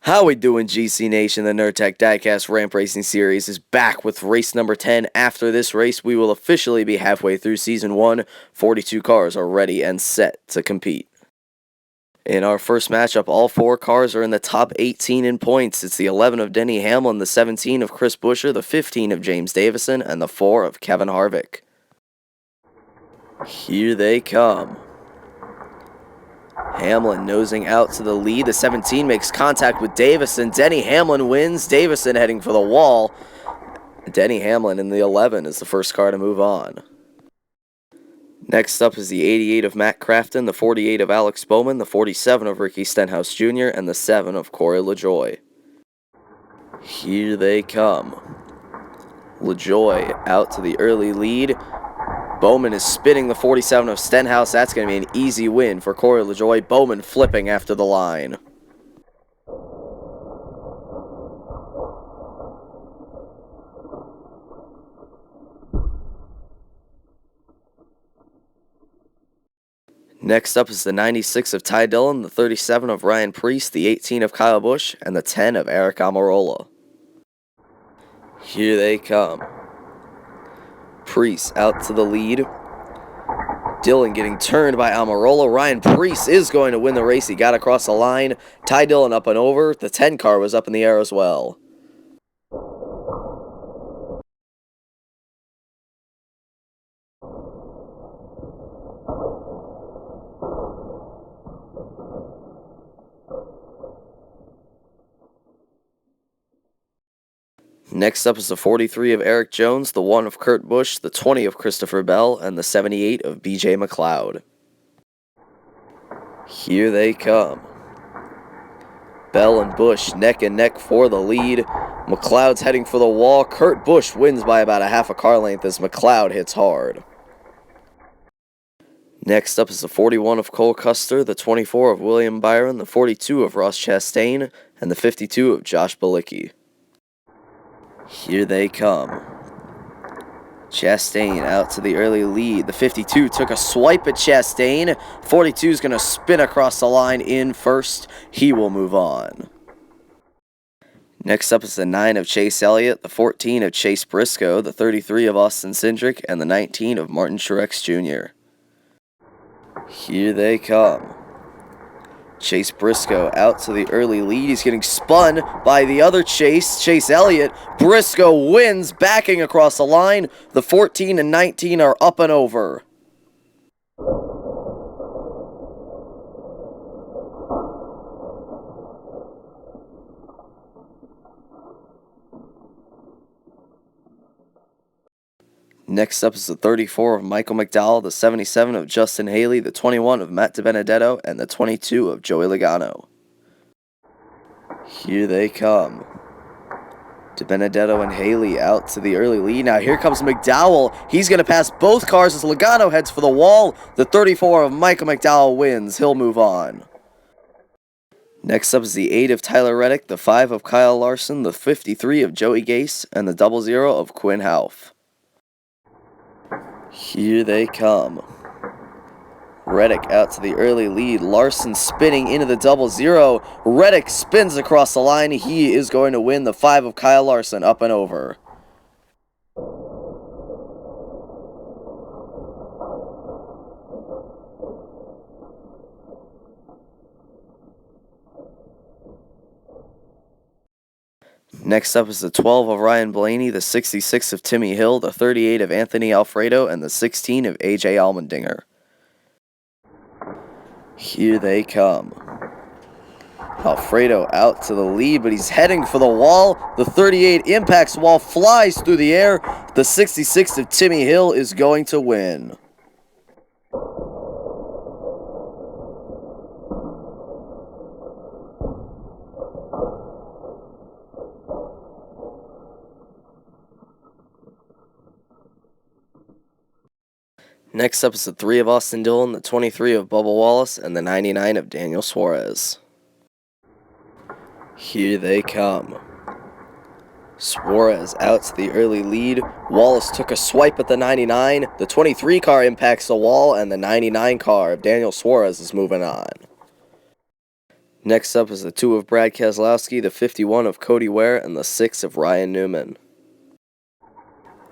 How we doing, GC Nation? The Nurtec DieCast Ramp Racing Series is back with race number 10. After this race, we will officially be halfway through Season 1. 42 cars are ready and set to compete. In our first matchup, all 4 cars are in the top 18 in points. It's the 11 of Denny Hamlin, the 17 of Chris Buescher, the 15 of James Davison, and the 4 of Kevin Harvick. Here they come. Hamlin nosing out to the lead. The 17 makes contact with Davison. Denny Hamlin wins. Davison heading for the wall. Denny Hamlin in the 11 is the first car to move on. Next up is the 88 of Matt Crafton, the 48 of Alex Bowman, the 47 of Ricky Stenhouse Jr., and the 7 of Corey LaJoie. Here they come. LaJoie out to the early lead. Bowman is spinning the 47 of Stenhouse. That's going to be an easy win for Corey LaJoie. Bowman flipping after the line. Next up is the 96 of Ty Dillon, the 37 of Ryan Preece, the 18 of Kyle Busch, and the 10 of Eric Almirola. Here they come. Preece out to the lead. Dillon getting turned by Almirola. Ryan Preece is going to win the race. He got across the line. Ty Dillon up and over. The 10 car was up in the air as well. Next up is the 43 of Eric Jones, the 1 of Kurt Busch, the 20 of Christopher Bell, and the 78 of BJ McLeod. Here they come. Bell and Busch neck and neck for the lead. McLeod's heading for the wall. Kurt Busch wins by about a half a car length as McLeod hits hard. Next up is the 41 of Cole Custer, the 24 of William Byron, the 42 of Ross Chastain, and the 52 of Josh Bilicki. Here they come. Chastain out to the early lead. The 52 took a swipe at Chastain. 42 is going to spin across the line in first. He will move on. Next up is the 9 of Chase Elliott, the 14 of Chase Briscoe, the 33 of Austin Cindric, and the 19 of Martin Truex Jr. Here they come. Chase Briscoe out to the early lead. He's getting spun by the other Chase Elliott. Briscoe wins, backing across the line. The 14 and 19 are up and over. Next up is the 34 of Michael McDowell, the 77 of Justin Haley, the 21 of Matt DiBenedetto, and the 22 of Joey Logano. Here they come. DiBenedetto and Haley out to the early lead. Now here comes McDowell. He's going to pass both cars as Logano heads for the wall. The 34 of Michael McDowell wins. He'll move on. Next up is the 8 of Tyler Reddick, the 5 of Kyle Larson, the 53 of Joey Gase, and the 00 of Quinn Houff. Here they come. Reddick out to the early lead. Larson spinning into the 00. Reddick spins across the line. He is going to win. The 5 of Kyle Larson up and over. Next up is the 12 of Ryan Blaney, the 66 of Timmy Hill, the 38 of Anthony Alfredo, and the 16 of AJ Allmendinger. Here they come. Alfredo out to the lead, but he's heading for the wall. The 38 impacts the wall, flies through the air. The 66 of Timmy Hill is going to win. Next up is the 3 of Austin Dillon, the 23 of Bubba Wallace, and the 99 of Daniel Suárez. Here they come. Suárez out to the early lead. Wallace took a swipe at the 99. The 23 car impacts the wall, and the 99 car of Daniel Suárez is moving on. Next up is the 2 of Brad Keselowski, the 51 of Cody Ware, and the 6 of Ryan Newman.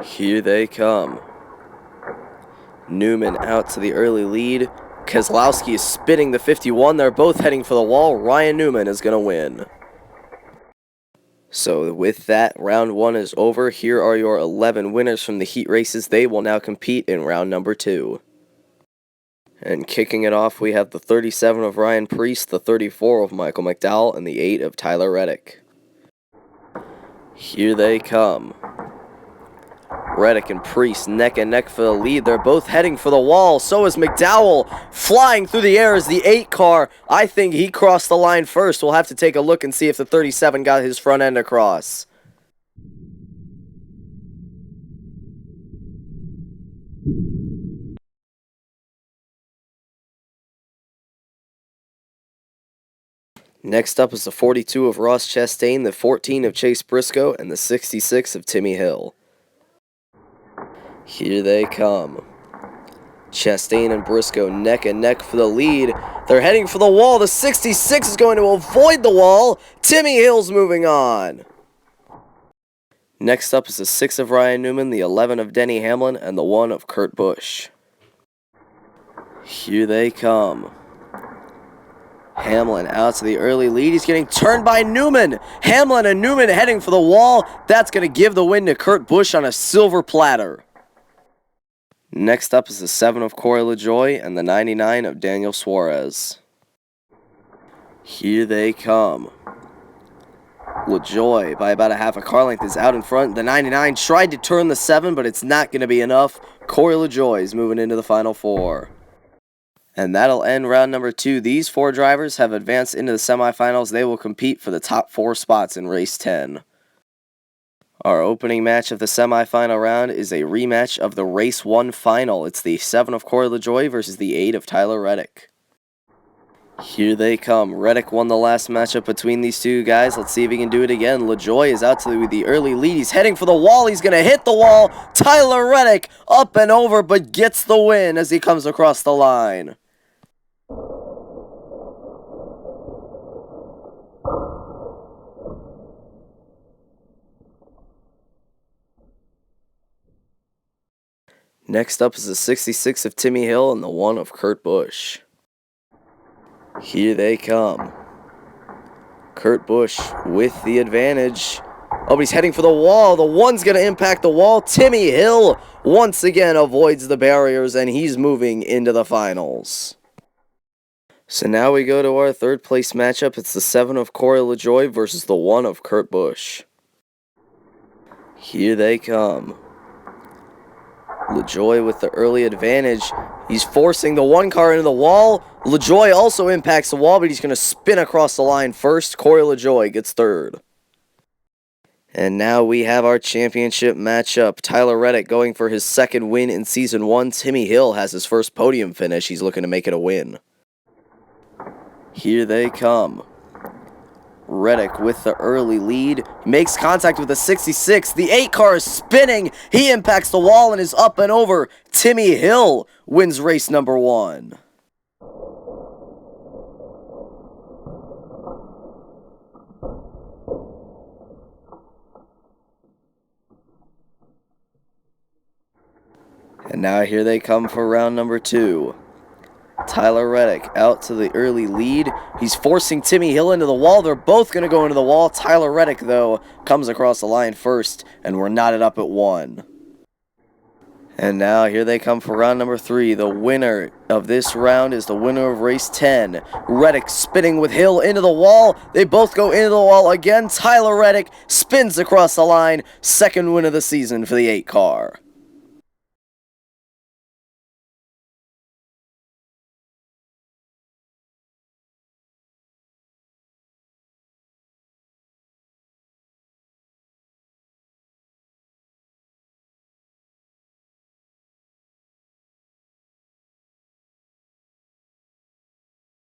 Here they come. Newman out to the early lead. Keselowski is spinning the 51. They're both heading for the wall. Ryan Newman is going to win. So with that, round 1 is over. Here are your 11 winners from the heat races. They will now compete in round number 2. And kicking it off, we have the 37 of Ryan Preece, the 34 of Michael McDowell, and the 8 of Tyler Reddick. Here they come. Reddick and Preece neck and neck for the lead. They're both heading for the wall. So is McDowell flying through the air as the 8 car. I think he crossed the line first. We'll have to take a look and see if the 37 got his front end across. Next up is the 42 of Ross Chastain, the 14 of Chase Briscoe, and the 66 of Timmy Hill. Here they come. Chastain and Briscoe neck and neck for the lead. They're heading for the wall. The 66 is going to avoid the wall. Timmy Hill's moving on. Next up is the 6 of Ryan Newman, the 11 of Denny Hamlin, and the 1 of Kurt Busch. Here they come. Hamlin out to the early lead. He's getting turned by Newman. Hamlin and Newman heading for the wall. That's going to give the win to Kurt Busch on a silver platter. Next up is the 7 of Corey LaJoie and the 99 of Daniel Suárez. Here they come. LaJoie, by about a half a car length, is out in front. The 99 tried to turn the 7, but it's not going to be enough. Corey LaJoie is moving into the final 4. And that'll end round number 2. These 4 drivers have advanced into the semifinals. They will compete for the top 4 spots in race 10. Our opening match of the semifinal round is a rematch of the race 1 final. It's the 7 of Corey LaJoie versus the 8 of Tyler Reddick. Here they come. Reddick won the last matchup between these two guys. Let's see if he can do it again. LaJoie is out to the early lead. He's heading for the wall. He's going to hit the wall. Tyler Reddick up and over, but gets the win as he comes across the line. Next up is the 66 of Timmy Hill and the 1 of Kurt Busch. Here they come. Kurt Busch with the advantage. Oh, but he's heading for the wall. The 1's going to impact the wall. Timmy Hill once again avoids the barriers, and he's moving into the finals. So now we go to our 3rd place matchup. It's the 7 of Corey LaJoie versus the 1 of Kurt Busch. Here they come. LaJoie with the early advantage. He's forcing the 1 car into the wall. LaJoie also impacts the wall, but he's going to spin across the line first. Corey LaJoie gets 3rd. And now we have our championship matchup. Tyler Reddick going for his 2nd win in Season 1. Timmy Hill has his first podium finish. He's looking to make it a win. Here they come. Reddick with the early lead. He makes contact with the 66. The 8 car is spinning. He impacts the wall and is up and over. Timmy Hill wins race number 1. And now here they come for round number 2. Tyler Reddick out to the early lead. He's forcing Timmy Hill into the wall. They're both going to go into the wall. Tyler Reddick, though, comes across the line first, and we're knotted up at 1. And now here they come for round number 3. The winner of this round is the winner of race 10. Reddick spinning with Hill into the wall. They both go into the wall again. Tyler Reddick spins across the line. 2nd win of the season for the 8 car.